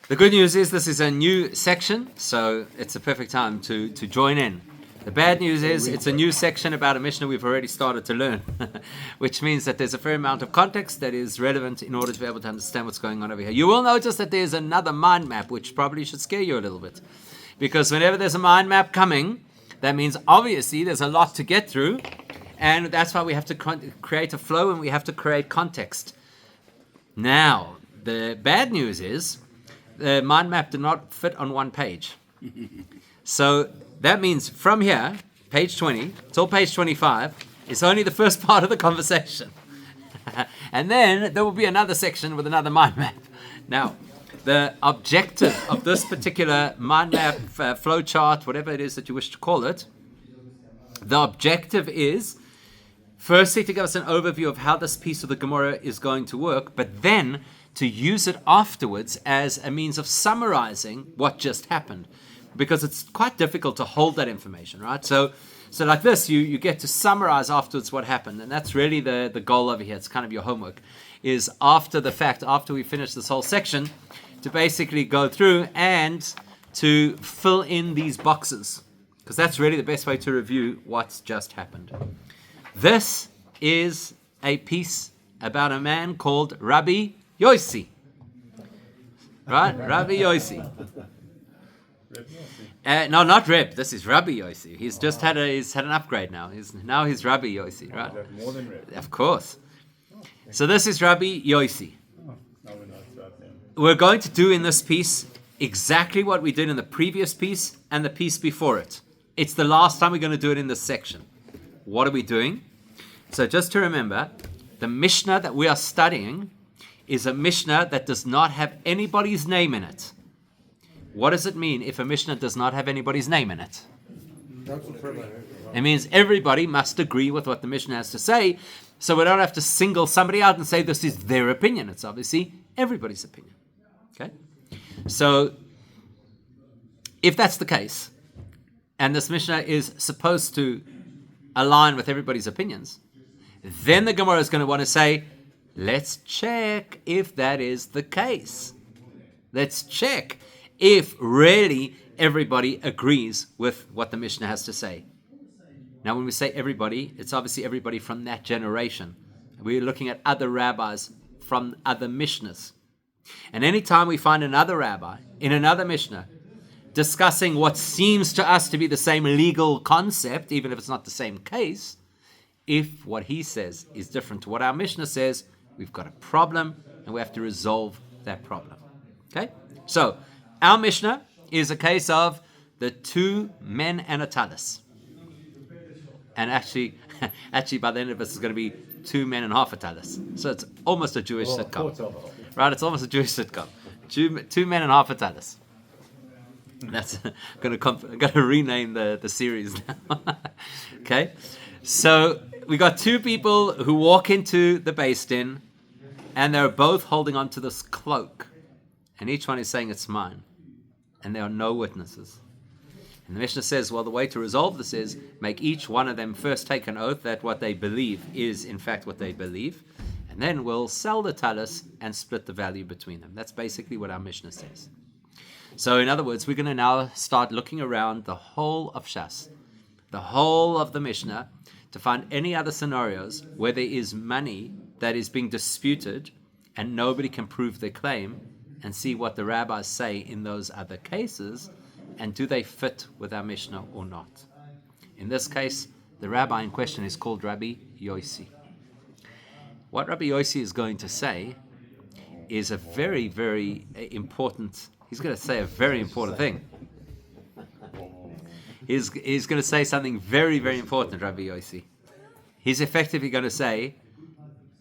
The good news is this is a new section, so it's a perfect time to join in. The bad news is it's a new section about a Mishnah we've already started to learn, which means that there's a fair amount of context that is relevant in order to be able to understand what's going on over here. You will notice that there's another mind map, which probably should scare you a little bit. Because whenever there's a mind map coming, that means obviously there's a lot to get through, and that's why we have to create a flow and we have to create context. Now, the bad news is the mind map did not fit on one page. So that means from here, page 20, till page 25, it's only the first part of the conversation. And then there will be another section with another mind map. Now, the objective of this particular mind map, flow chart, whatever it is that you wish to call it, the objective is firstly to give us an overview of how this piece of the Gemorah is going to work, but then to use it afterwards as a means of summarizing what just happened. Because it's quite difficult to hold that information, right? So like this, you get to summarize afterwards what happened. And that's really the goal over here. It's kind of your homework, is after the fact, after we finish this whole section, to basically go through and to fill in these boxes. Because that's really the best way to review what's just happened. This is a piece about a man called Rabbi Yossi. Right? Rabbi Yossi. No, not Reb. This is Rabbi Yossi. He's just had an upgrade now. He's Rabbi Yossi, right? More than Reb. Of course. So this is Rabbi Yossi. We're going to do in this piece exactly what we did in the previous piece and the piece before it. It's the last time we're going to do it in this section. What are we doing? So just to remember, the Mishnah that we are studying is a Mishnah that does not have anybody's name in it. What does it mean if a Mishnah does not have anybody's name in it? It means everybody must agree with what the Mishnah has to say, so we don't have to single somebody out and say this is their opinion. It's obviously everybody's opinion. Okay? So, if that's the case, and this Mishnah is supposed to align with everybody's opinions, then the Gemara is going to want to say, let's check if that is the case. Let's check if really everybody agrees with what the Mishnah has to say. Now, when we say everybody, it's obviously everybody from that generation. We're looking at other rabbis from other Mishnahs. And anytime we find another rabbi in another Mishnah discussing what seems to us to be the same legal concept, even if it's not the same case, if what he says is different to what our Mishnah says, we've got a problem and we have to resolve that problem. Okay? So, our Mishnah is a case of the two men and a tallis. And actually by the end of this, it's going to be 2 men and half a tallis. So it's almost a Jewish sitcom. Right, it's almost a Jewish sitcom. 2 men and half a tallis. That's going to rename the series now. Okay? So we got 2 people who walk into the Beis Din, and they're both holding onto this cloak. And each one is saying, it's mine. And there are no witnesses. And the Mishnah says, well, the way to resolve this is make each one of them first take an oath that what they believe is, in fact, what they believe. And then we'll sell the tallis and split the value between them. That's basically what our Mishnah says. So, in other words, we're going to now start looking around the whole of Shas, the whole of the Mishnah, to find any other scenarios where there is money that is being disputed and nobody can prove their claim, and see what the rabbis say in those other cases, and do they fit with our Mishnah or not. In this case, the rabbi in question is called Rabbi Yossi. What Rabbi Yossi is going to say is a very, very important, he's going to say a very important thing. He's going to say something very, very important, Rabbi Yossi. He's effectively going to say,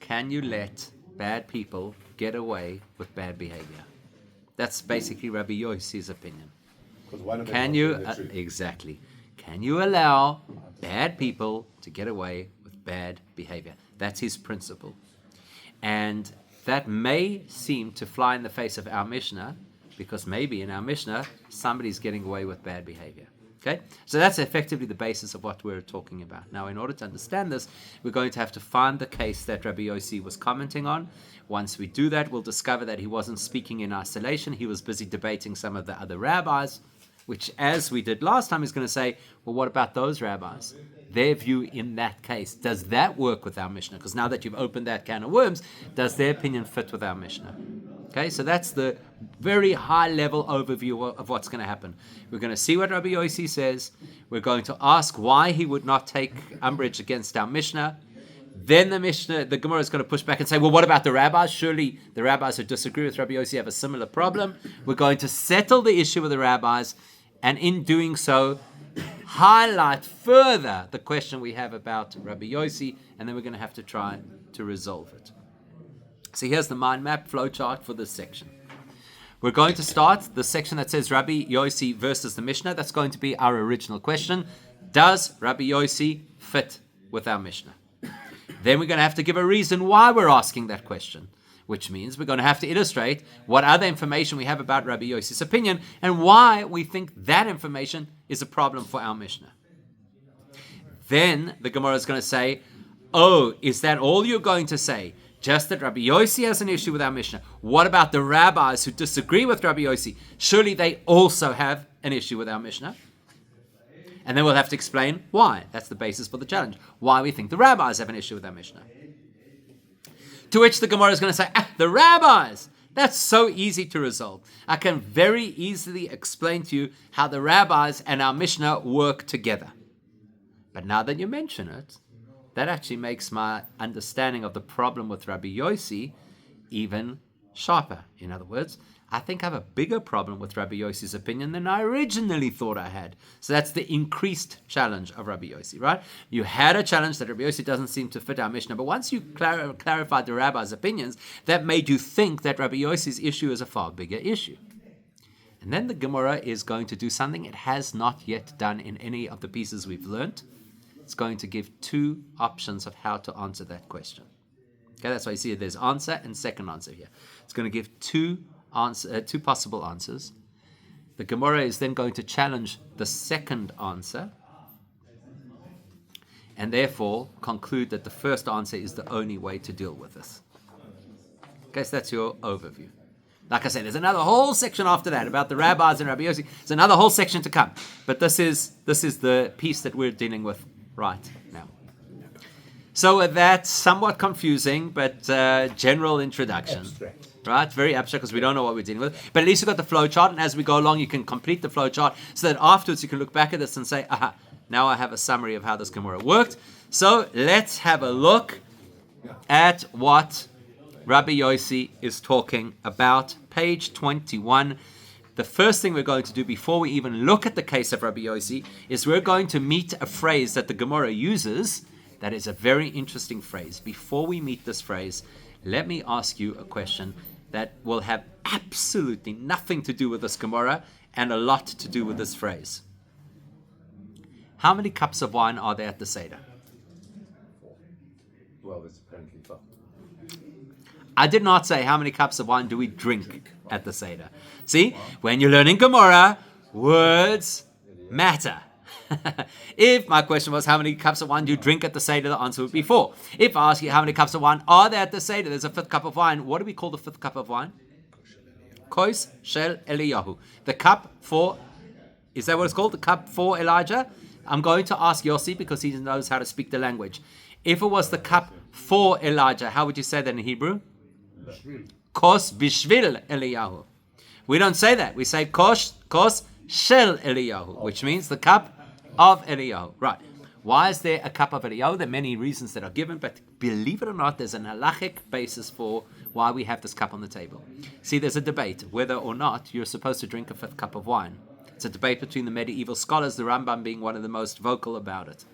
can you let bad people get away with bad behavior? That's basically Rabbi Yossi's opinion. Can you allow bad people to get away with bad behavior? That's his principle. And that may seem to fly in the face of our Mishnah, because maybe in our Mishnah somebody's getting away with bad behavior. Okay, so that's effectively the basis of what we're talking about. Now, in order to understand this, we're going to have to find the case that Rabbi Yossi was commenting on. Once we do that, we'll discover that he wasn't speaking in isolation. He was busy debating some of the other rabbis, which, as we did last time, is going to say, well, what about those rabbis? Their view in that case, does that work with our Mishnah? Because now that you've opened that can of worms, does their opinion fit with our Mishnah? Okay, so that's the very high-level overview of what's going to happen. We're going to see what Rabbi Yossi says. We're going to ask why he would not take umbrage against our Mishnah. Then the Gemorah is going to push back and say, well, what about the rabbis? Surely the rabbis who disagree with Rabbi Yossi have a similar problem. We're going to settle the issue with the rabbis, and in doing so, highlight further the question we have about Rabbi Yossi, and then we're going to have to try to resolve it. So here's the mind map flowchart for this section. We're going to start the section that says Rabbi Yossi versus the Mishnah. That's going to be our original question. Does Rabbi Yossi fit with our Mishnah? Then we're going to have to give a reason why we're asking that question, which means we're going to have to illustrate what other information we have about Rabbi Yossi's opinion and why we think that information is a problem for our Mishnah. Then the Gemorah is going to say, oh, is that all you're going to say? Just that Rabbi Yossi has an issue with our Mishnah. What about the rabbis who disagree with Rabbi Yossi? Surely they also have an issue with our Mishnah. And then we'll have to explain why. That's the basis for the challenge. Why we think the rabbis have an issue with our Mishnah. To which the Gemorah is going to say, the rabbis! That's so easy to resolve. I can very easily explain to you how the rabbis and our Mishnah work together. But now that you mention it, that actually makes my understanding of the problem with Rabbi Yossi even sharper. In other words, I think I have a bigger problem with Rabbi Yossi's opinion than I originally thought I had. So that's the increased challenge of Rabbi Yossi, right? You had a challenge that Rabbi Yossi doesn't seem to fit our Mishnah, but once you clarified the rabbi's opinions, that made you think that Rabbi Yossi's issue is a far bigger issue. And then the Gemorah is going to do something it has not yet done in any of the pieces we've learned. It's going to give two options of how to answer that question. Okay, that's why you see there's answer and second answer here. It's going to give two possible answers. The Gemorah is then going to challenge the second answer and therefore conclude that the first answer is the only way to deal with this. Okay, so that's your overview. Like I said, there's another whole section after that about the rabbis and Rabbi Yossi. There's another whole section to come. But this is the piece that we're dealing with right now. So that's somewhat confusing, but general introduction. Abstract. Right? Very abstract because we don't know what we're dealing with. But at least you've got the flow chart, and as we go along, you can complete the flow chart so that afterwards you can look back at this and say, aha, now I have a summary of how this Gemorah worked. So let's have a look at what Rabbi Yossi is talking about. Page 21. The first thing we're going to do before we even look at the case of Rabbi Yossi is we're going to meet a phrase that the Gemorah uses that is a very interesting phrase. Before we meet this phrase, let me ask you a question that will have absolutely nothing to do with this Gemorah and a lot to do with this phrase. How many cups of wine are there at the Seder? Well, it's apparently fun. I did not say how many cups of wine do we drink at the Seder. See, when you're learning Gemorah, words matter. If my question was how many cups of wine do you drink at the Seder, the answer would be 4. If I ask you how many cups of wine are there at the Seder, there's a 5th cup of wine. What do we call the 5th cup of wine? Kos shel Eliyahu. The cup for, is that what it's called? The cup for Elijah? I'm going to ask Yossi because he knows how to speak the language. If it was the cup for Elijah, how would you say that in Hebrew? Kos bishvil Eliyahu. We don't say that. We say kos shel Eliyahu, which means the cup of Eliyahu. Right. Why is there a cup of Eliyahu? There are many reasons that are given, but believe it or not, there's an halachic basis for why we have this cup on the table. See, there's a debate whether or not you're supposed to drink a 5th cup of wine. It's a debate between the medieval scholars, the Rambam being one of the most vocal about it.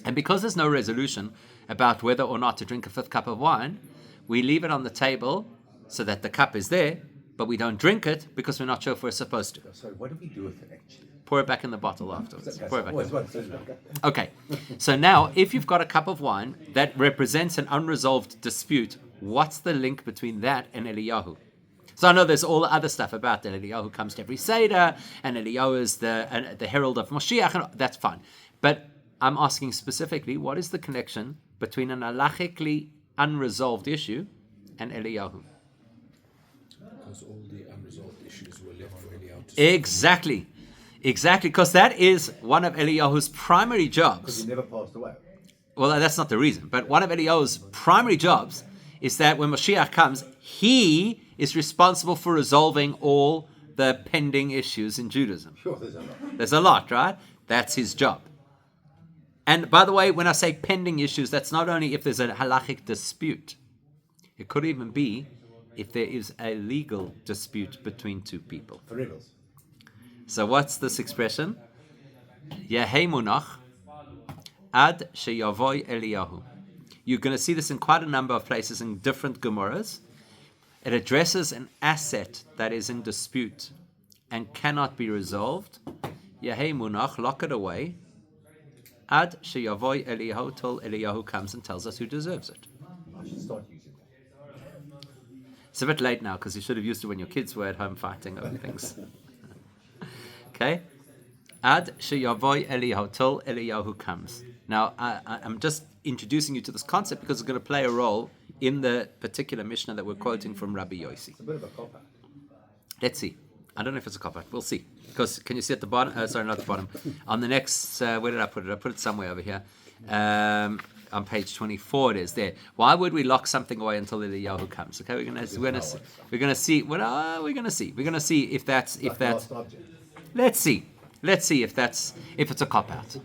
And because there's no resolution about whether or not to drink a 5th cup of wine, we leave it on the table so that the cup is there, but we don't drink it because we're not sure if we're supposed to. Sorry, what do we do with it actually? Pour it back in the bottle afterwards. Pour it back in. Okay. Okay, so now if you've got a cup of wine that represents an unresolved dispute, what's the link between that and Eliyahu? So I know there's all the other stuff about that. Eliyahu comes to every Seder, and Eliyahu is the herald of Moshiach, and that's fine. But I'm asking specifically, what is the connection between an halachically unresolved issue and Eliyahu? Because all the unresolved issues were left for Eliyahu to Exactly, because that is one of Eliyahu's primary jobs. Because he never passed away. Well, that's not the reason, but one of Eliyahu's primary jobs is that when Mashiach comes, he is responsible for resolving all the pending issues in Judaism. Sure, there's a lot. There's a lot, right? That's his job. And by the way, when I say pending issues, that's not only if there's a halachic dispute. It could even be if there is a legal dispute between two people. For reals. So what's this expression? Yehei munach ad sheyavoy Eliyahu. You're going to see this in quite a number of places in different Gemorahs. It addresses an asset that is in dispute and cannot be resolved. Yehei munach, lock it away. Ad sheyavoy Eliyahu, till Eliyahu comes and tells us who deserves it. I should start using that. It's a bit late now because you should have used it when your kids were at home fighting over things. Okay? Ad sheyavoy Eliyahu, till Eliyahu comes. Now, I'm just introducing you to this concept because it's going to play a role in the particular Mishnah that we're quoting from Rabbi Yossi. It's a bit of a cop-out. Let's see. I don't know if it's a cop-out. We'll see. Because can you see at the bottom? Sorry, not the bottom. On the next, where did I put it? I put it somewhere over here. On page 24, it is there. Why would we lock something away until Eliyahu comes? Okay, we're gonna see. We're gonna see if that's. Last object. Let's see if it's a cop-out.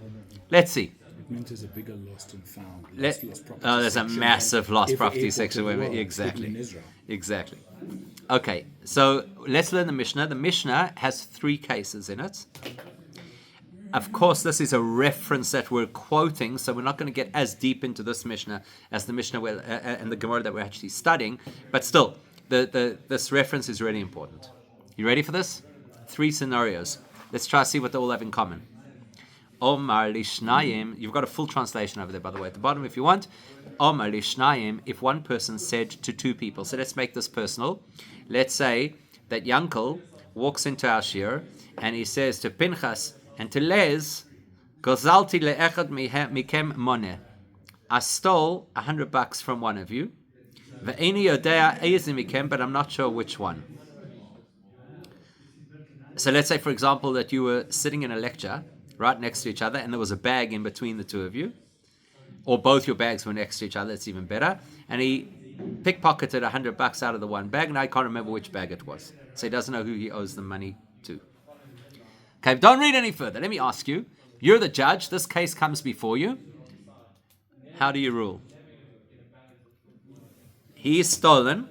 Let's see. It meant there's a bigger lost and found. There's a section massive lost every property airport section. in the Where, world, exactly. in Israel. Exactly. Okay, so let's learn the Mishnah. The Mishnah has 3 cases in it. Of course, this is a reference that we're quoting, so we're not going to get as deep into this Mishnah as the Mishnah and the Gemorah that we're actually studying. But still, this reference is really important. You ready for this? 3 scenarios. Let's try to see what they all have in common. Omar li Shnayim. You've got a full translation over there, by the way, at the bottom if you want. Omar li Shnayim, if one person said to 2 people. So let's make this personal. Let's say that Yankel walks into our shir and he says to Pinchas and to Lez, Gozalti le'echad mikem moneh. I stole $100 from one of you. Ve'eni yodea eiz mikem, but I'm not sure which one. So let's say, for example, that you were sitting in a lecture right next to each other and there was a bag in between the 2 of you, or both your bags were next to each other. It's even better. And he pickpocketed $100 out of the one bag, and I can't remember which bag it was. So he doesn't know who he owes the money to. Okay, don't read any further. Let me ask you. You're the judge. This case comes before you. How do you rule? He's stolen.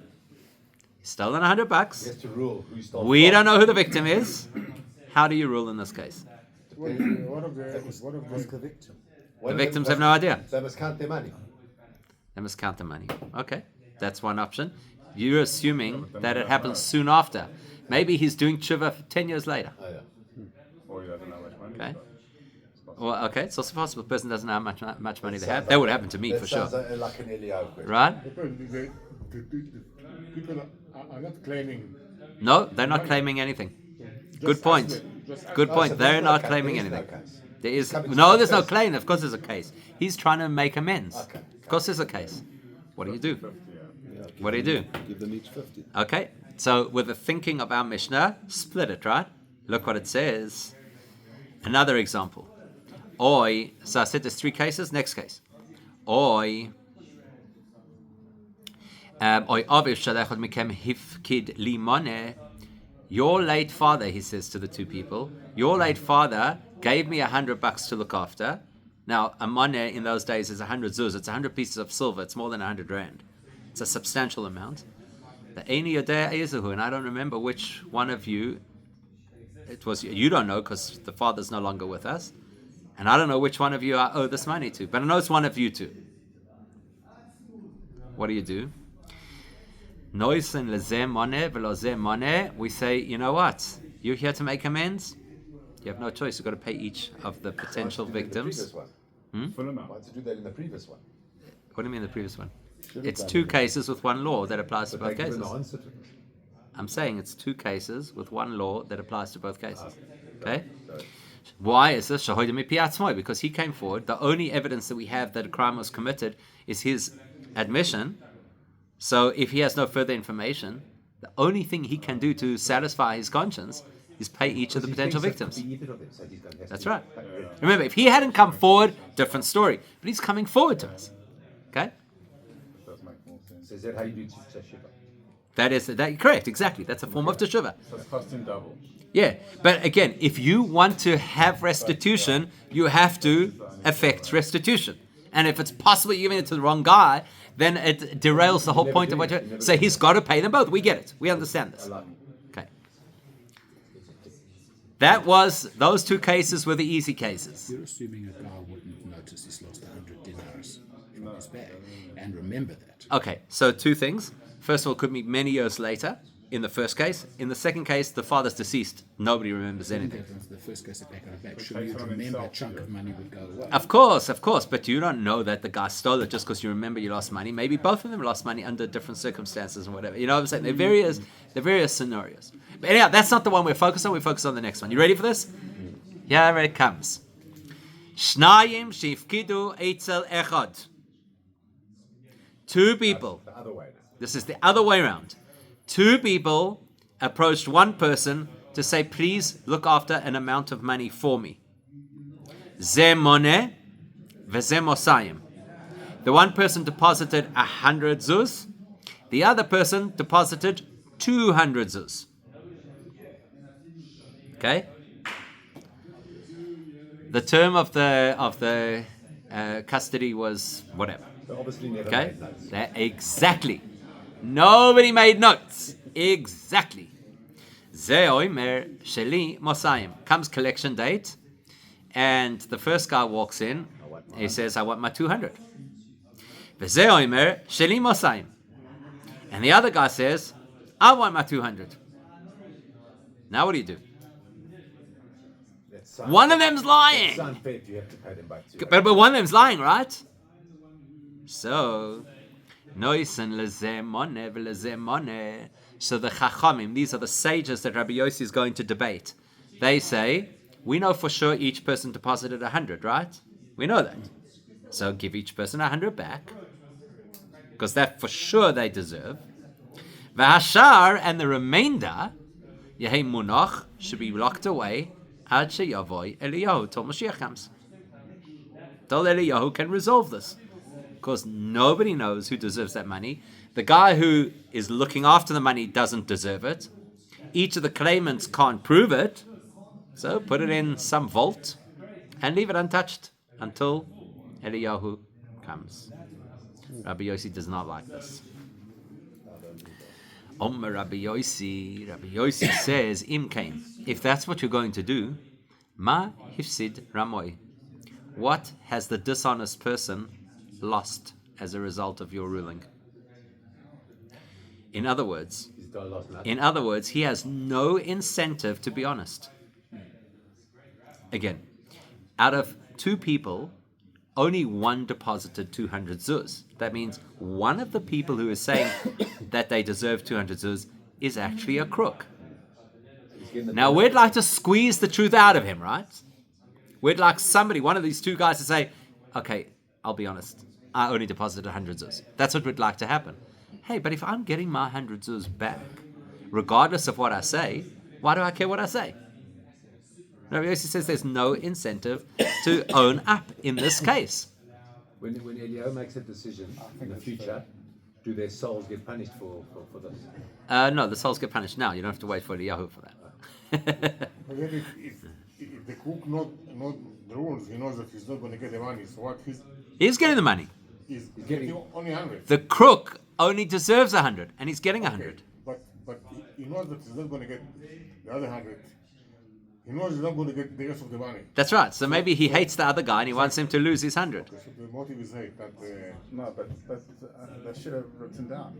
He's stolen $100. He has to rule who stole. We don't know who the victim is. How do you rule in this case? What of the victim? The victims have no idea. They must count their money. They must count the money. Okay, that's one option. You're assuming that it happens soon after. Maybe he's doing tshuva 10 years later. Oh, yeah. Or you don't know much money. Okay. Well, okay, it's also possible the person doesn't know how much money they have. That would happen to me That for sure. sounds like an Eliyahu question. Right? The people are not claiming. No, they're not claiming anything. Good point. Good point. They're not claiming anything. There is no. There's no claim. Of course, there's a case. He's trying to make amends. Okay. Of course, there's a case. What do you do? What do you do? Give them each 50. Okay. So, with the thinking of our Mishnah, split it. Right? Look what it says. Another example. Oi. So I said there's 3 cases. Next case. Oi. Oi aviv shalechot mikem hifkid limone. Your late father, he says to the 2 people, your late father gave me $100 to look after. Now, a money in those days is 100 zuz. It's 100 pieces of silver. It's more than 100 rand. It's a substantial amount. The Eini Yodea Ezehu, and I don't remember which one of you it was. You don't know because the father's no longer with us. And I don't know which one of you I owe this money to. But I know it's one of you 2. What do you do? We say, you know what? You're here to make amends. You have no choice. You've got to pay each of the potential victims. Full amount. Why did you do that in the previous one? What do you mean the previous one? It's 2 cases with 1 law that applies to both cases. I'm saying it's two cases with one law that applies to both cases. Okay? Why is this? Because he came forward. The only evidence that we have that a crime was committed is his admission. So if he has no further information, the only thing he can do to satisfy his conscience is pay each of the potential victims. That's right. Remember, if he hadn't come forward, different story. But he's coming forward to us. Okay? Does make more sense. So is that how you do teshuva? That is correct, exactly. That's a form of teshuvah. So it's cost him double. Yeah, but again, if you want to have restitution, you have to effect restitution. And if it's possible you're giving it to the wrong guy, then it derails the whole point of what you so he's got to pay them both. We get it. We understand this. Okay. Those two cases were the easy cases. You're assuming a guy wouldn't notice he's lost 100 dinars from his bag. And remember that. Okay, so two things. First of all, it could be many years later in the first case. In the second case, the father's deceased. Nobody remembers anything. The first case back on the back. Sure, you'd remember a chunk of money would go away. Of course, but you don't know that the guy stole it just because you remember you lost money. Maybe both of them lost money under different circumstances and whatever. You know what I'm saying? There are various scenarios. But anyhow, that's not the one we're focused on. We focus on the next one. You ready for this? Yeah, here it comes. Shnayim shifkidu eitzel echad. Two people. The other way now. This is the other way around. Two people approached one person to say, please look after an amount of money for me. Ze moneh veze mosayim. The one person deposited 100 zuz. The other person deposited 200 zuz. Okay? The term of the custody was whatever. They obviously never Okay? made notes. Exactly. Nobody made notes. Exactly. Ze oimer sheli mosayim. Comes collection date, and the first guy walks in. He says, I want my 200. Ze oimer sheli mosayim. And the other guy says, I want my 200. Now what do? One of them's lying. It's unfair if you have to pay them back too. But one of them's lying, right? So, noisen lezemone v'lezemone. So the chachamim, these are the sages that Rabbi Yossi is going to debate. They say, we know for sure each person deposited 100, right? We know that. So give each person 100 back, because that for sure they deserve. V'hashar, and the remainder, yehei munach, should be locked away ad sheyavoi Eliyahu till Mashiach comes. Till Eliyahu can resolve this. Because nobody knows who deserves that money. The guy who is looking after the money doesn't deserve it. Each of the claimants can't prove it. So put it in some vault and leave it untouched until Eliyahu comes. Rabbi Yossi does not like this. Omer Rabbi Yossi says, Im kain, if that's what you're going to do, ma hifsid ramoi. What has the dishonest person lost as a result of your ruling? In other words, he has no incentive to be honest. Again, out of two people, only one deposited 200 zuz. That means one of the people who is saying that they deserve 200 zuz is actually a crook. Now, we'd like to squeeze the truth out of him, right? We'd like one of these two guys to say, okay, I'll be honest, I only deposited 100 zuz. That's what we'd like to happen. Hey, but if I'm getting my 100 zuz back, regardless of what I say, why do I care what I say? Rabbi Yossi says there's no incentive to own up in this case. When Eliyahu makes a decision in the future, do their souls get punished for this? No, the souls get punished now. You don't have to wait for Eliyahu for that. But then if the cook not the rules, he knows that he's not going to get the money. So what He's getting the money. he's getting only 100. The crook only deserves 100, and he's getting 100. But he knows that he's not going to get the other 100. He knows he's not going to get the rest of the money. That's right. So maybe he hates the other guy and he wants him to lose his 100. So the motive is hate. That No, but that should have written down.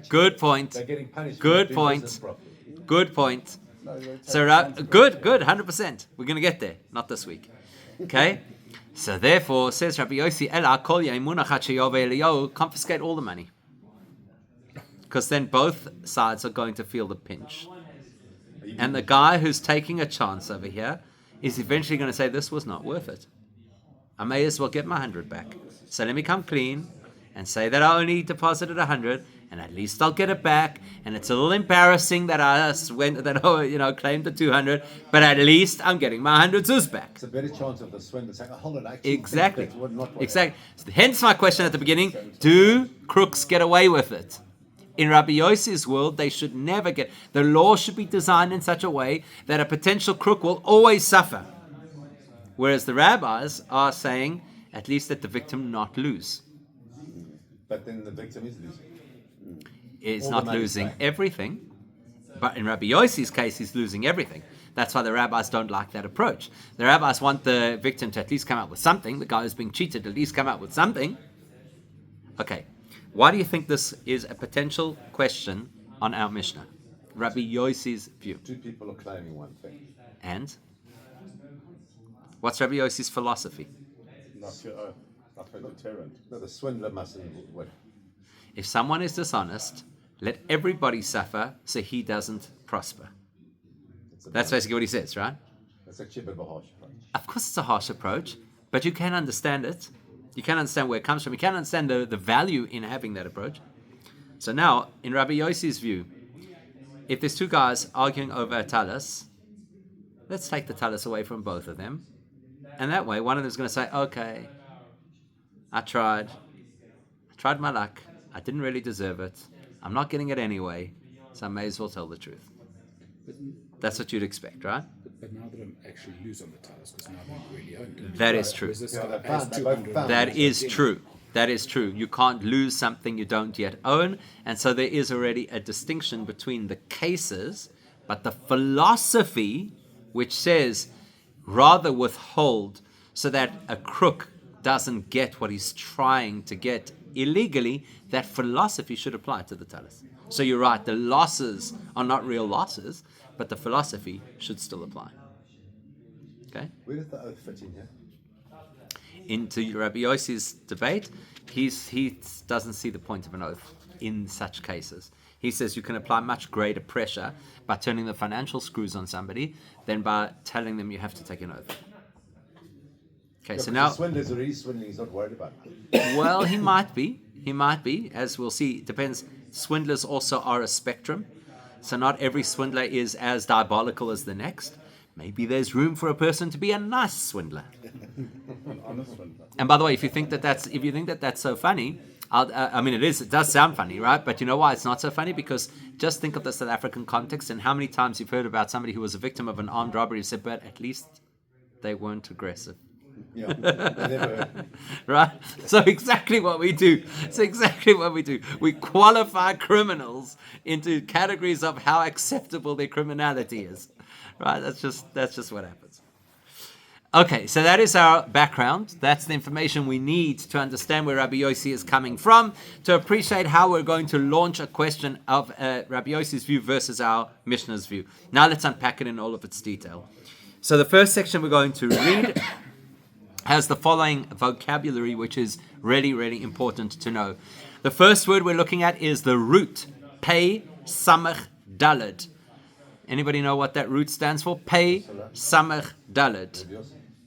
Good point. They're getting punished. Good for doing point. business properly. Good point. No, So, good, 100%. We're going to get there. Not this week. Okay? So therefore, says Rabbi Yossi, Ela kol yemunach ha'sheyove Eliyahu, confiscate all the money. Because then both sides are going to feel the pinch. And the guy who's taking a chance over here is eventually going to say, this was not worth it. I may as well get my 100 back. So let me come clean and say that I only deposited 100, and at least I'll get it back. And it's a little embarrassing that I claimed the 200, but at least I'm getting my 100 zuz back. It's a better chance of the swindler saying, hold on, I actually Exactly. think that's not what Exactly. So hence my question at the beginning, do crooks get away with it? In Rabbi Yossi's world, they should never get. The law should be designed in such a way that a potential crook will always suffer. Whereas the rabbis are saying, at least let the victim not lose. But then the victim is losing. It's All not the money's losing back. everything. But in Rabbi Yossi's case, he's losing everything. That's why the rabbis don't like that approach. The rabbis want the victim to at least come out with something. The guy who's being cheated at least come out with something. Okay. Why do you think this is a potential question on our Mishnah? Rabbi Yossi's view. Two people are claiming one thing. And? What's Rabbi Yossi's philosophy? Not your own. Not a deterrent. No, the swindler mustn't win. If someone is dishonest, let everybody suffer so he doesn't prosper. That's basically what he says, right? That's actually a bit of a harsh approach. Of course it's a harsh approach, but you can understand it. You can understand where it comes from. You can understand the value in having that approach. So now, in Rabbi Yossi's view, if there's two guys arguing over a tallis, let's take the tallis away from both of them. And that way, one of them is going to say, okay, I tried my luck. I didn't really deserve it. I'm not getting it anyway, so I may as well tell the truth. That's what you'd expect, right? But now that I'm actually lose on the Tallis, because now I'm really owned it. That is true. Whereas this guy they has both 200. found That is true. That is true. You can't lose something you don't yet own. And so there is already a distinction between the cases, but the philosophy, which says rather withhold so that a crook doesn't get what he's trying to get illegally, that philosophy should apply to the tallis. So you're right, the losses are not real losses, but the philosophy should still apply. Okay? Where does the oath fit in here? Into Rabbi Yossi's debate, he doesn't see the point of an oath in such cases. He says you can apply much greater pressure by turning the financial screws on somebody than by telling them you have to take an oath. Okay, so now, The swindler's already swindling, he's not worried about it. well, he might be, as we'll see. It depends. Swindlers also are a spectrum, so not every swindler is as diabolical as the next. Maybe there's room for a person to be a nice swindler. An honest one. And by the way, if you think that that's so funny, it does sound funny, right? But you know why it's not so funny? Because just think of the South African context and how many times you've heard about somebody who was a victim of an armed robbery who said, but at least they weren't aggressive. Yeah, they never. Right? So exactly what we do. We qualify criminals into categories of how acceptable their criminality is. Right? That's just what happens. Okay, so that is our background. That's the information we need to understand where Rabbi Yossi is coming from, to appreciate how we're going to launch a question of Rabbi Yossi's view versus our Mishnah's view. Now let's unpack it in all of its detail. So the first section we're going to read has the following vocabulary, which is really, really important to know. The first word we're looking at is the root, Pei Samach Daled. Anybody know what that root stands for? Pei Samach Daled.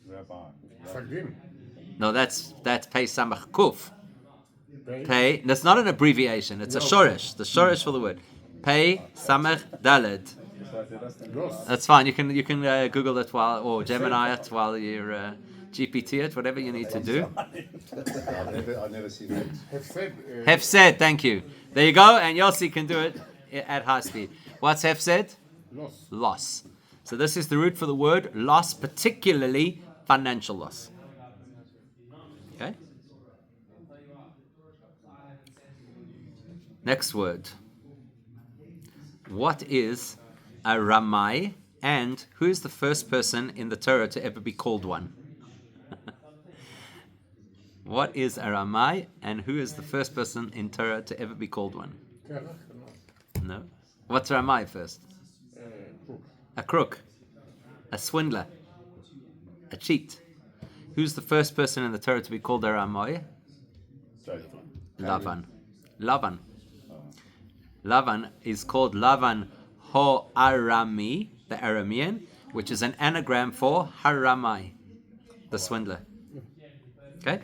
Rabbi. Sagdim. No, that's Pei Samach Kuf. Pei, that's not an abbreviation, it's a shoresh, the shoresh for the word. Pei Samach Daled. That's fine, you can Google it or Gemini it while you're GPT it, whatever you need to do. I've never seen that. Hefsed, thank you. There you go, and Yossi can do it at high speed. What's Hefsed? Loss. So this is the root for the word loss, particularly financial loss. Okay? Next word. What is a Ramai, and who is the first person in the Torah to ever be called one? What is a Ramai, and who is the first person in Torah to ever be called one? No. What's Ramai first? A crook. A swindler. A cheat. Who's the first person in the Torah to be called a Ramai? Jacob. Lavan. Lavan is called Lavan Ho-Arami, the Aramean, which is an anagram for Haramai, the swindler. Okay?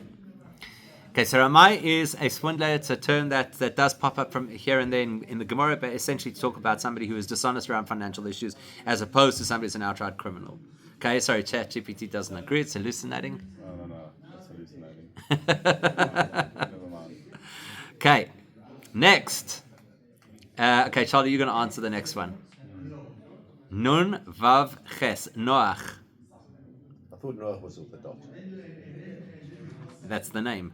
Okay, so Ramai is a swindler. It's a term that does pop up from here and there in the Gemorah, but essentially to talk about somebody who is dishonest around financial issues as opposed to somebody who's an outright criminal. Okay, sorry, ChatGPT doesn't agree. It's hallucinating. No. That's hallucinating. Never mind. Okay, next. Okay, Charlie, you're going to answer the next one. Nun Vav Ches, Noach. I thought Noah was with the dot. That's the name.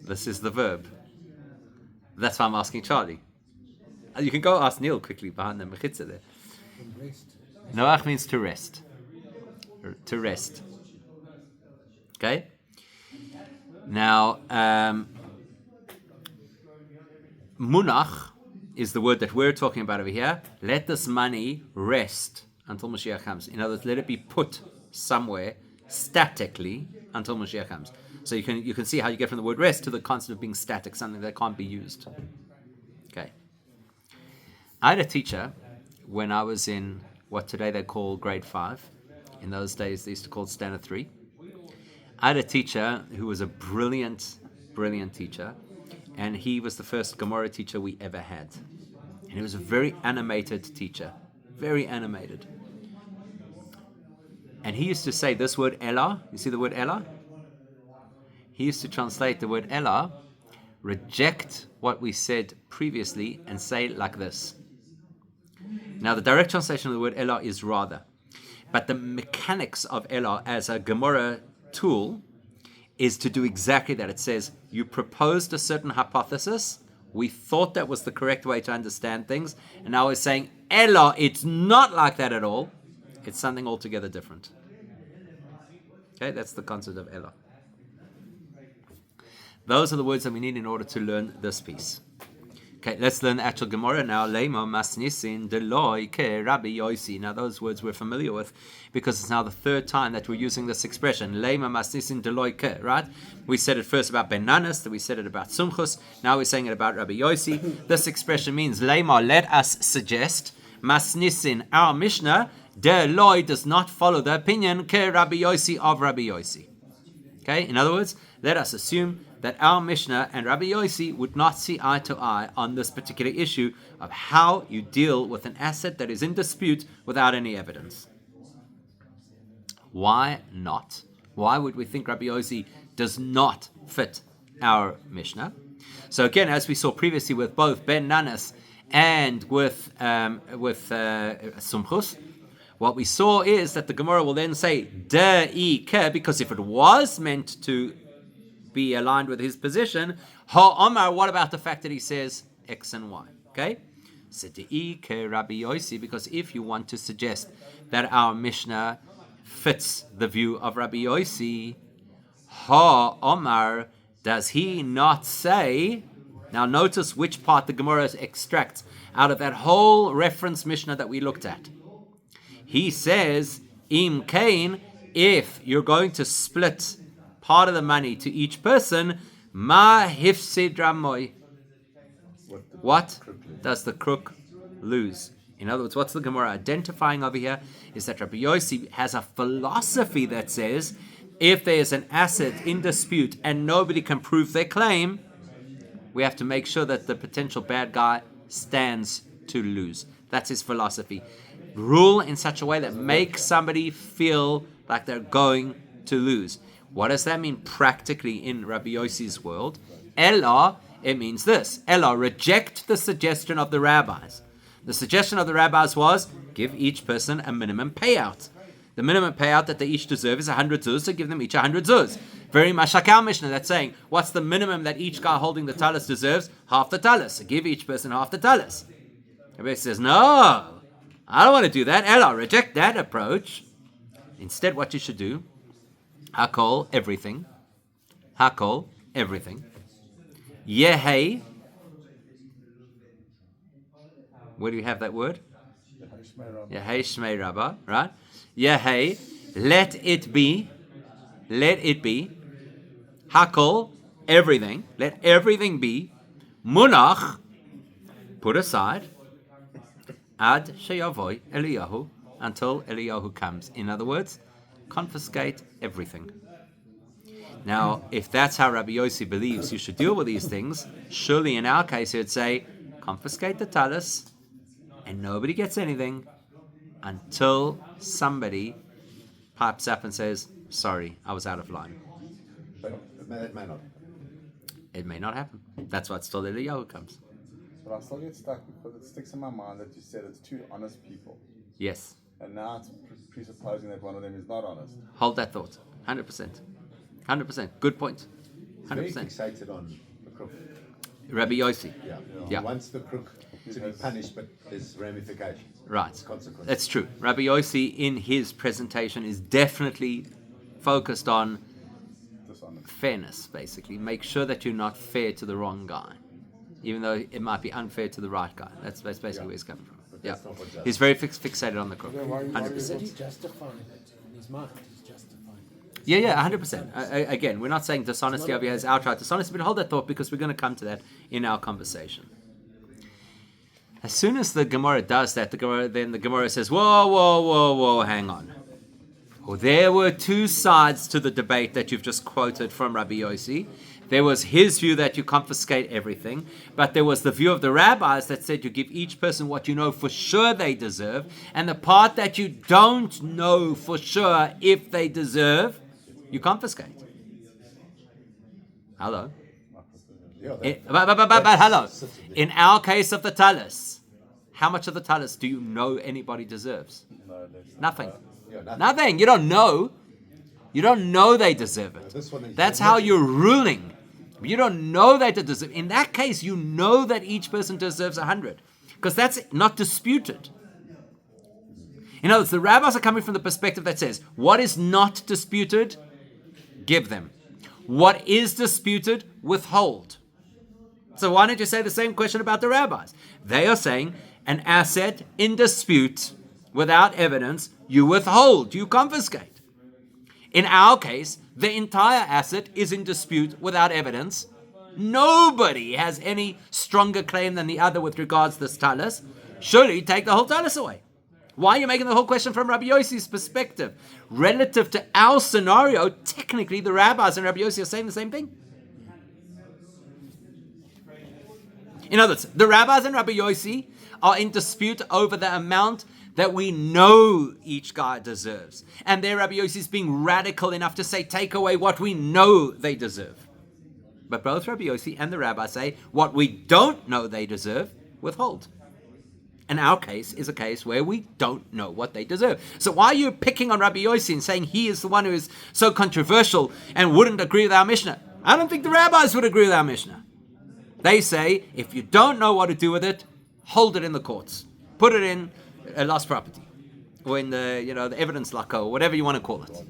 This is the verb. That's why I'm asking Charlie. You can go ask Neil quickly behind the mechitza there. Noach means to rest. To rest. Okay? Now, munach is the word that we're talking about over here. Let this money rest until Mashiach comes. In other words, let it be put somewhere statically until Mashiach comes. So you can see how you get from the word rest to the concept of being static, something that can't be used. Okay. I had a teacher when I was in what today they call grade 5. In those days they used to call it standard 3. I had a teacher who was a brilliant teacher, and he was the first Gemorah teacher we ever had. And he was a very animated teacher, very animated. And he used to say this word Elah. You see the word Elah? He used to translate the word Elah, reject what we said previously, and say it like this. Now, the direct translation of the word Elah is rather. But the mechanics of Elah as a Gemorah tool is to do exactly that. It says, you proposed a certain hypothesis, we thought that was the correct way to understand things, and now we're saying, Elah, it's not like that at all. It's something altogether different. Okay, that's the concept of Elah. Those are the words that we need in order to learn this piece. Okay, let's learn the actual Gemorah now. Leimo masnisin deloi ke Rabbi Yosi. Now those words we're familiar with because it's now the third time that we're using this expression. Leimo masnisin deloi ke, right? We said it first about Ben Nanas, then we said it about Sumchus. Now we're saying it about Rabbi Yosi. This expression means Leimo, let us suggest. Masnisin, our Mishnah, deloi does not follow the opinion ke Rabbi Yosi of Rabbi Yosi. Okay, in other words, let us assume that our Mishnah and Rabbi Yosi would not see eye to eye on this particular issue of how you deal with an asset that is in dispute without any evidence. Why not? Why would we think Rabbi Yosi does not fit our Mishnah? So again, as we saw previously with both Ben Nanas and with Sumchus, what we saw is that the Gemorah will then say de ke, because if it was meant to be aligned with his position, ha-omar, what about the fact that he says X and Y? Okay? So de ke Rabbi Yosi, because if you want to suggest that our Mishnah fits the view of Rabbi Yosi, ha-omar, does he not say? Now notice which part the Gemorah extracts out of that whole reference Mishnah that we looked at. He says, Im Kain, if you're going to split part of the money to each person, ma hifsid ramoy. What does the crook lose? In other words, what's the Gemorah identifying over here is that Rabbi Yosi has a philosophy that says, if there is an asset in dispute and nobody can prove their claim, we have to make sure that the potential bad guy stands to lose. That's his philosophy. Rule in such a way that makes somebody feel like they're going to lose. What does that mean practically in Rabbi Yosi's world? Elah, it means this. Elah, reject the suggestion of the rabbis. The suggestion of the rabbis was, give each person a minimum payout. The minimum payout that they each deserve is 100 zuz, so give them each 100 zuz. Very much like our Mishnah, that's saying, what's the minimum that each guy holding the tallis deserves? Half the tallis. So give each person half the tallis. Everybody says, no, I don't want to do that. Elah, reject that approach. Instead, what you should do, Hakol, everything. Hakol, everything. Yehei. Where do you have that word? Yehei Shmei Rabbah, right? Yehei, let it be. let it be. Hakol, everything. Let everything be. Munach, put aside. Ad sheyavoy Eliyahu, until Eliyahu comes. In other words, confiscate everything. Now, if that's how Rabbi Yossi believes you should deal with these things, surely in our case he would say, confiscate the tallis, and nobody gets anything until somebody pipes up and says, sorry, I was out of line. But that may not. It may not happen. That's why it's still Eliyahu comes. But I still get stuck because it sticks in my mind that you said it's two honest people. Yes. And now it's presupposing that one of them is not honest. Hold that thought. 100%. 100%. Good point. Very 100%. fixated on the crook. Rabbi Yossi. Yeah. Yeah. He wants the crook to be punished, but there's ramifications. Right. Consequences. That's true. Rabbi Yossi, in his presentation, is definitely focused on Dishonest. fairness, basically. Make sure that you're not fair to the wrong guy, even though it might be unfair to the right guy. That's basically where he's coming from. But Yeah. that's not what justice He's very fixated on the crook. Why- why- 100%. He's justifying it in his mind. He's justifying it. Yeah, 100%. Again, we're not saying dishonesty over here is outright dishonesty, but hold that thought because we're going to come to that in our conversation. As soon as the Gemorah does that, the Gemorah says, whoa, hang on. Well, there were two sides to the debate that you've just quoted from Rabbi Yossi. There was his view that you confiscate everything, but there was the view of the rabbis that said you give each person what you know for sure they deserve, and the part that you don't know for sure if they deserve, you confiscate. Hello? But hello. In our case of the tallis, how much of the tallis do you know anybody deserves? Nothing. Nothing. You don't know. You don't know they deserve it. That's how you're ruling. You don't know that they deserve. In that case, you know that each person deserves 100, because that's not disputed. In other words, the rabbis are coming from the perspective that says, what is not disputed, give them. What is disputed, withhold. So why don't you say the same question about the rabbis? They are saying an asset in dispute without evidence, you withhold, you confiscate. In our case, the entire asset is in dispute without evidence. Nobody has any stronger claim than the other with regards to this tallis. Surely take the whole tallis away. Why are you making the whole question from Rabbi Yossi's perspective? Relative to our scenario, technically the rabbis and Rabbi Yossi are saying the same thing. In other words, the rabbis and Rabbi Yossi are in dispute over the amount that we know each guy deserves. And there Rabbi Yossi is being radical enough to say, take away what we know they deserve. But both Rabbi Yossi and the rabbi say, what we don't know they deserve, withhold. And our case is a case where we don't know what they deserve. So why are you picking on Rabbi Yossi and saying he is the one who is so controversial and wouldn't agree with our Mishnah? I don't think the rabbis would agree with our Mishnah. They say, if you don't know what to do with it, hold it in the courts. Put it in a lost property, or in the the evidence locker, or whatever you want to call it.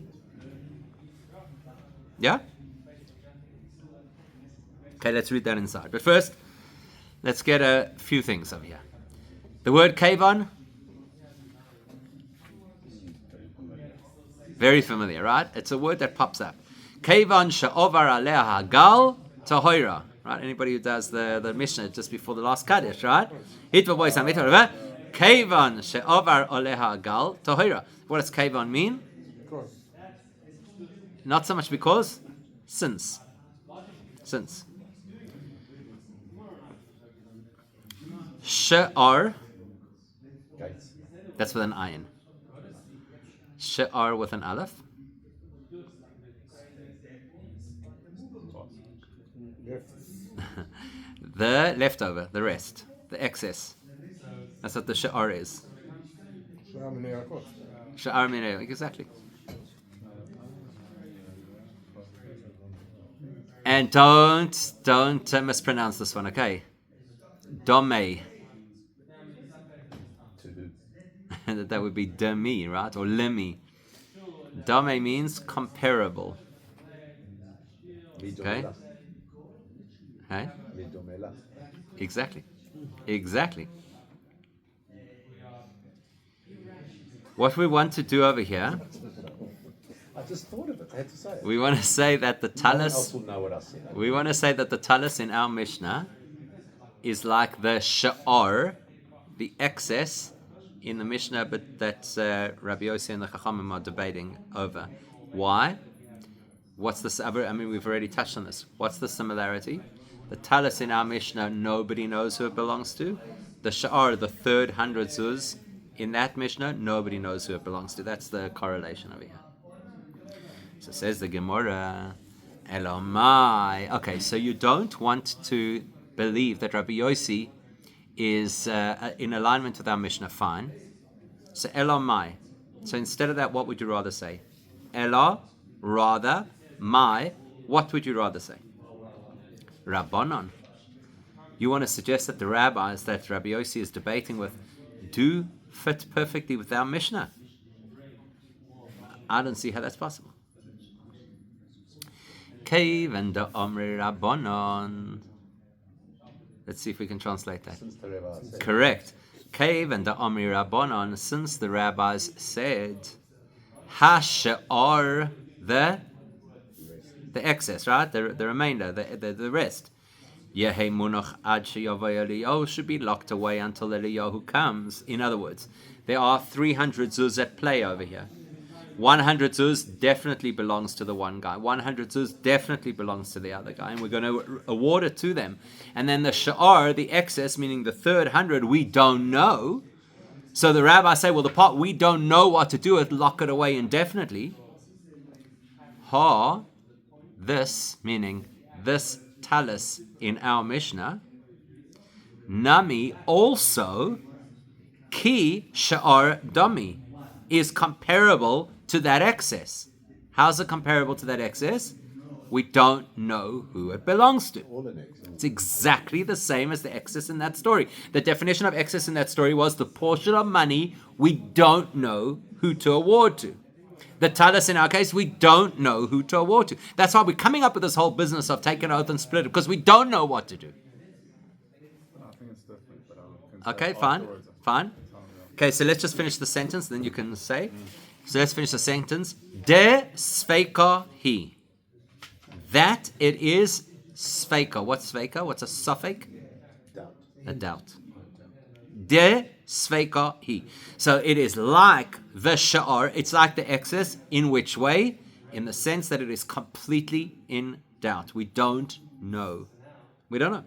Yeah? Okay, let's read that inside. But first, let's get a few things over here. The word kavon, very familiar, right? It's a word that pops up. Kavon she'ovar aleh hagal tahoira. Right? Anybody who does the Mishnah just before the last Kaddish, right? Kavon she'ovar oleha gal tahira. What does kavon mean? Because. Not so much because, since. She'ar, that's with an ayin. She'ar with an aleph. The leftover, the rest, the excess. That's what the she'ar is. She'ar minei, exactly. And don't mispronounce this one, okay? Domei. That would be demi, right? Or lemi. Domei means comparable. Okay? Hey? Exactly. What we want to do over here. I just thought of it. had to say it. We want to say that the No one else Tallis. will know what I said. We want to say that the Tallis in our Mishnah is like the Sha'ar, the excess in the Mishnah, but that's Rabbi Yossi and the Chachamim are debating over. Why? What's the? I mean, we've already touched on this. What's the similarity? The Tallis in our Mishnah, nobody knows who it belongs to. The Sha'ar, the third 100 zuz in that Mishnah, nobody knows who it belongs to. That's the correlation over here. So says the Gemorah, Elomai. Okay, so you don't want to believe that Rabbi Yossi is in alignment with our Mishnah. Fine. So Elomai. So instead of that, what would you rather say? Elo, rather, mai. What would you rather say? Rabbanon. You want to suggest that the rabbis that Rabbi Yossi is debating with do fit perfectly with our Mishnah. I don't see how that's possible. Cave and the Omri Rabbanon. Let's see if we can translate that. Since the rabbi said. Correct. Cave and the Omri Rabbanon, since the rabbis said, Hasha'ar, the excess, right? The remainder, the rest. Yehe munach ad sheyavai Eliyahu should be locked away until Eliyahu comes. In other words, there are 300 zuz at play over here. 100 zuz definitely belongs to the one guy. 100 zuz definitely belongs to the other guy. And we're going to award it to them. And then the sha'ar, the excess, meaning the third 100, we don't know. So the rabbis say, well, the part we don't know what to do with, lock it away indefinitely. Ha, this, meaning this Tallis in our Mishnah, Nami also, ki sha'ar dami, is comparable to that excess. How's it comparable to that excess? We don't know who it belongs to. All an excess. It's exactly the same as the excess in that story. The definition of excess in that story was the portion of money we don't know who to award to. The Tallis in our case, we don't know who to award to. That's why we're coming up with this whole business of take an oath and split it, because we don't know what to do. I think it's different, but I can say Okay, fine, afterwards. fine. Okay, so let's just finish the sentence, then you can say. So let's finish the sentence. De sveika hi. That it is sveika. What's sveika? What's a suffix? Doubt. A doubt. De sveika hi. So it is like the sha'ar. It's like the excess. In which way? In the sense that it is completely in doubt. We don't know. We don't know.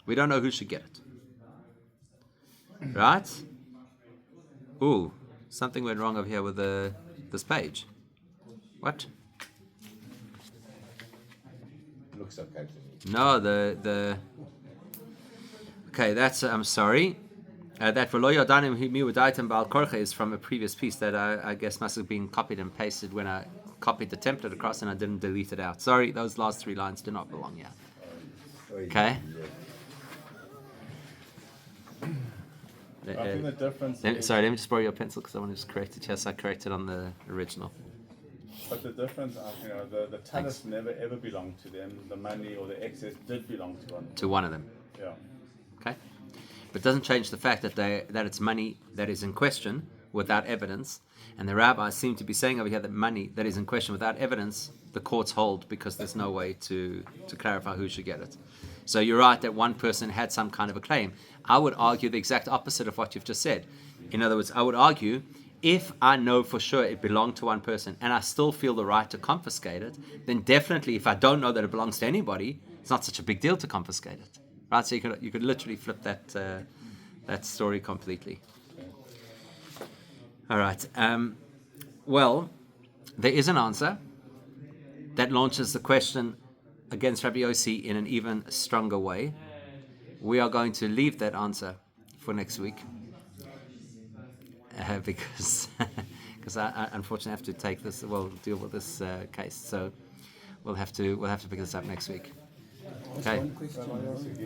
We don't know who should get it. Right? Ooh, something went wrong over here with this page. What? Looks okay to me. No, the okay, that's I'm sorry. That v'lo yodanim mi udaitem bal korcha is from a previous piece that I guess must have been copied and pasted when I copied the template across and I didn't delete it out. Sorry, those last 3 lines do not belong here. Okay. I think the difference is, Sorry, let me just borrow your pencil because I want to just correct it. Yes, I corrected on the original. but the difference, the Tallis never ever belonged to them. The money or the excess did belong to one. To one of them. Yeah. Okay? But it doesn't change the fact that that it's money that is in question without evidence. And the rabbis seem to be saying over here that money that is in question without evidence, the courts hold because there's no way to clarify who should get it. So you're right that one person had some kind of a claim. I would argue the exact opposite of what you've just said. In other words, I would argue if I know for sure it belonged to one person and I still feel the right to confiscate it, then definitely if I don't know that it belongs to anybody, it's not such a big deal to confiscate it. Right? So you could literally flip that story completely. All right. Well, there is an answer that launches the question against Rabbi Yossi in an even stronger way. We are going to leave that answer for next week because I unfortunately have to take this. Well, deal with this case. So we'll have to pick this up next week. Okay. One question.